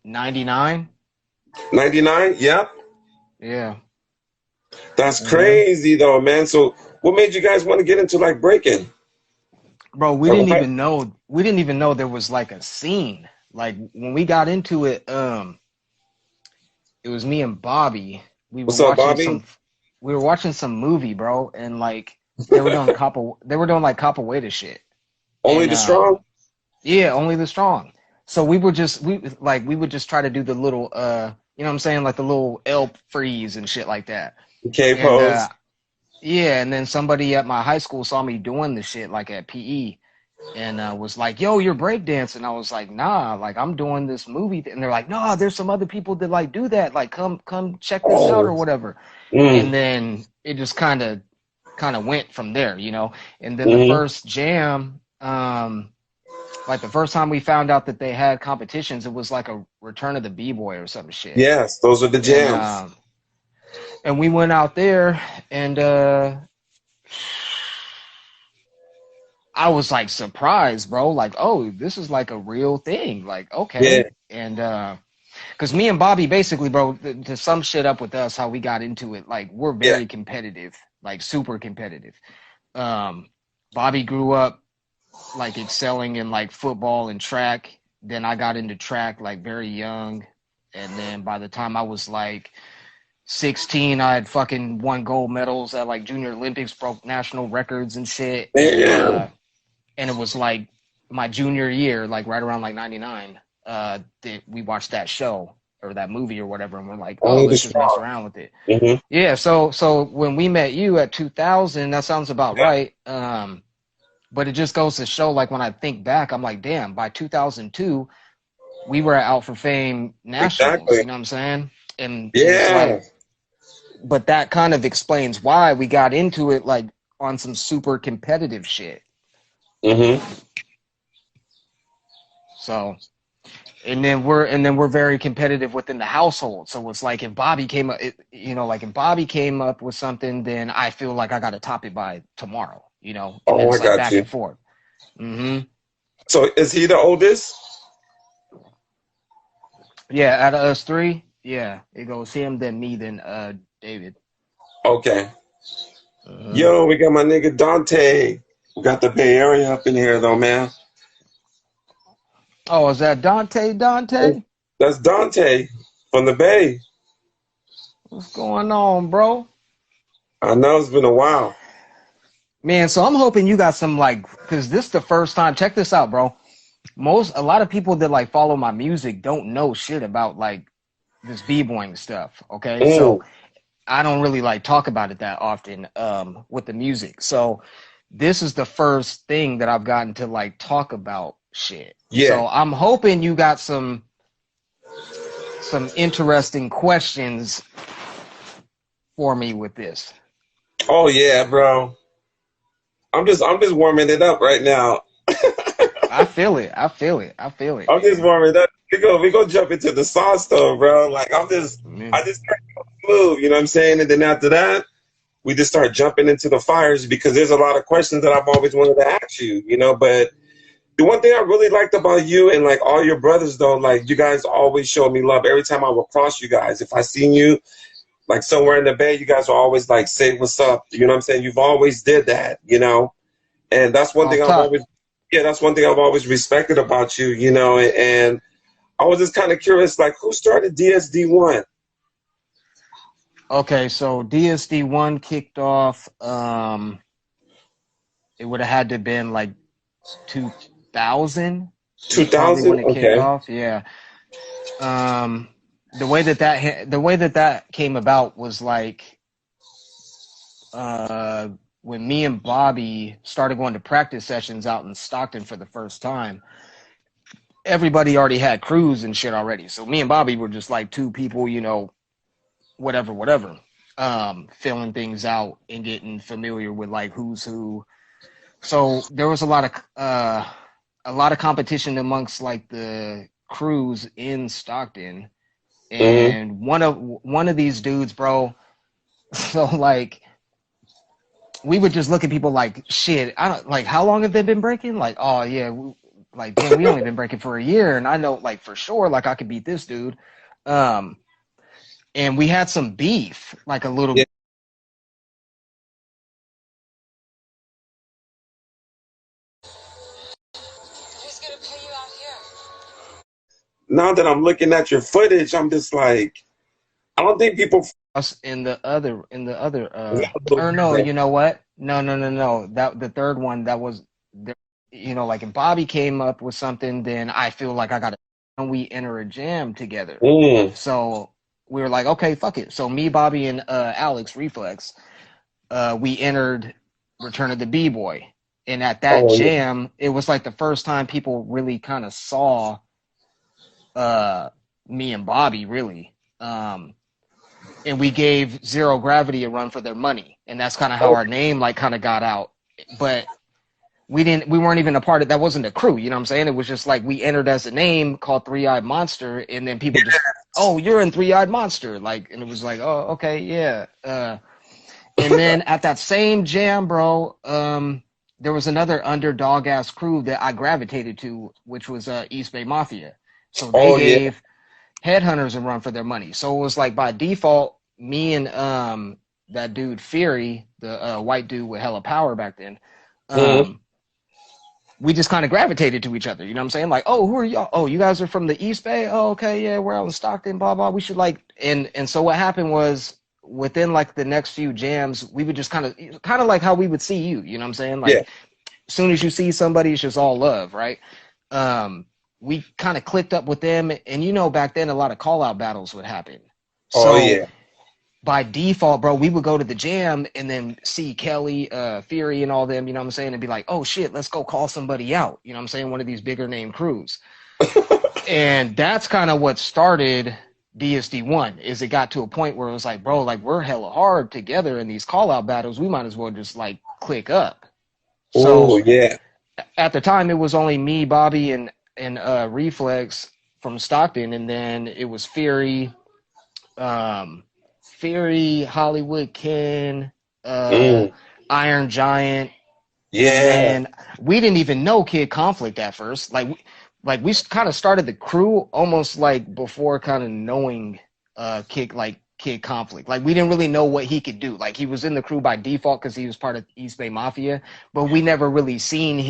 99. 99? Yep. Yeah. That's Hmm. crazy though, man. So what made you guys want to get into like breaking? Bro, we Like didn't what? even know there was like a scene. Like when we got into it, it was me and Bobby. We were What's up, watching Bobby? some we were watching some movie, bro, and like they were doing like capoeira shit. Only And the strong? yeah, only the strong. So we would just try to do the little you know what I'm saying, like the little L freeze and shit like that. K And pose. yeah, and then somebody at my high school saw me doing this shit like at PE and was like, "Yo, you're breakdancing." I was like, "Nah, like I'm doing this movie." And they're like, "No, there's some other people that like do that. Like come check this out or Oh. whatever." Mm. And then it just kind of went from there, you know. And then the Hmm. first jam, like the first time we found out that they had competitions, it was like a Return of the B-boy or some shit. Yes, those are the And jams. we went out there and I was like surprised, bro. Like, oh, this is like a real thing. Like, Yeah. okay. And because me and Bobby basically, bro, to sum shit up with us, how we got into it, like we're Yeah. very competitive, like super competitive. Um, Bobby grew up like excelling in like football and track. Then I got into track like very young. And then by the time I was like 16, I had fucking won gold medals at like Junior Olympics, broke national records and shit. Damn. And it was like my junior year, like right around like 99, that we watched that show or that movie or whatever, and we're like, oh, Only the let's just mess strong. around with it. Hmm. Yeah, so when we met you at 2000, that sounds about Yeah. right. But it just goes to show, like when I think back, I'm like, damn, by 2002, we were at Out for Fame Nationals. Exactly. You know what I'm saying? And it's Yeah. like, but that kind of explains why we got into it, like on some super competitive shit. Hmm. So and then we're very competitive within the household. So it's like if Bobby came up, like if Bobby came up with something, then I feel like I got to top it by tomorrow, and then Oh, I it's like got back you. and forth. Hmm. So is he the oldest? Yeah, out of us three, yeah, it goes him, then me, then David. Okay. Hmm. Yo, we got my nigga Dante. We got the Bay Area up in here though, man. Oh, is that Dante? That's Dante, that's Dante from the Bay. what's going on, bro? I know it's been a while. Man, so I'm hoping you got some like, because this is the first time. Check this out, bro. A lot of people that like follow my music don't know shit about like this b-boying stuff. Okay, so Mm. I don't really like talk about it that often with the music. So this is the first thing that I've gotten to like talk about shit. Yeah. So I'm hoping you got some interesting questions for me with this. Oh yeah, bro. I'm just warming it up right now. I feel it. I feel it. I feel it, I'm just man. warming up. We go jump into the sauce though, bro. Like Yeah. I just start smooth, you know what I'm saying? And then after that, we just start jumping into the fires because there's a lot of questions that I've always wanted to ask you. But the one thing I really liked about you and like all your brothers though, like you guys always showed me love every time I would cross you guys. If I seen you like somewhere in the Bay, you guys will always like say what's up. You know what I'm saying? You've always did that. And that's one thing Off top. that's one thing I've always respected about you. And I was just kind of curious, like who started DSD1? Okay, so DSD1 kicked off. It would have had to have been like 2000 is probably 2000? when it kicked Okay. off. Yeah. Um, the way that came about was like uh, when me and Bobby started going to practice sessions out in Stockton for the first time. Everybody already had crews and shit already, so me and Bobby were just like two people, whatever, filling things out and getting familiar with like who's who. So there was a lot of competition amongst like the crews in Stockton, Hmm. and one of these dudes, bro. So like we would just look at people like shit. I don't like how long have they been breaking? Like, oh yeah, like, damn, we only been breaking for a year, and I know, like, for sure, like, I could beat this dude. And we had some beef, like a little. Yeah. Who's gonna pay you out here? Now that I'm looking at your footage, I'm just like, I don't think people. Us in the other, or no, you know what? No. That the third one, that was, you know, like if Bobby came up with something, then I feel like I got to, and we enter a jam together. So we were like, okay, fuck it. So me, Bobby, and Alex Reflex, we entered Return of the B-boy, and at that jam, it was like the first time people really kind of saw me and Bobby really. And we gave Zero Gravity a run for their money, and that's kind of how our name like kind of got out. But we weren't even a part of that. Wasn't a crew, you know what I'm saying? It was just like we entered as a name called 3-Eyed Monster, and then people just, oh, you're in 3-Eyed Monster, like, and it was like, oh, okay, yeah. And then at that same jam, bro, there was another underdog ass crew that I gravitated to, which was East Bay Mafia. So they gave Headhunters a run for their money. So it was like by default, me and that dude Fury, the white dude with hella power back then, we just kind of gravitated to each other. You know what I'm saying? Like, oh, who are y'all? Oh, you guys are from the East Bay? Oh, okay, yeah, we're out in Stockton, blah, blah. We should like, and so what happened was within like the next few jams, we would just kind of like how we would see you. You know what I'm saying? Like, as soon as you see somebody, it's just all love, right? We kind of clicked up with them, and you know, back then a lot of call out battles would happen. So by default, bro, we would go to the jam and then see Kelly, Fury, and all them, you know what I'm saying, and be like, oh shit, let's go call somebody out. You know what I'm saying? One of these bigger name crews. And that's kind of what started DSD1, is it got to a point where it was like, bro, like we're hella hard together in these call out battles. We might as well just like click up. So at the time it was only me, Bobby, and Reflex from Stockton, and then it was Fury, Hollywood Ken, Iron Giant. And we didn't even know Kid Conflict at first. Like we kind of started the crew almost like before kind of knowing Kid Conflict. Like we didn't really know what he could do. Like he was in the crew by default because he was part of East Bay Mafia, but we never really seen him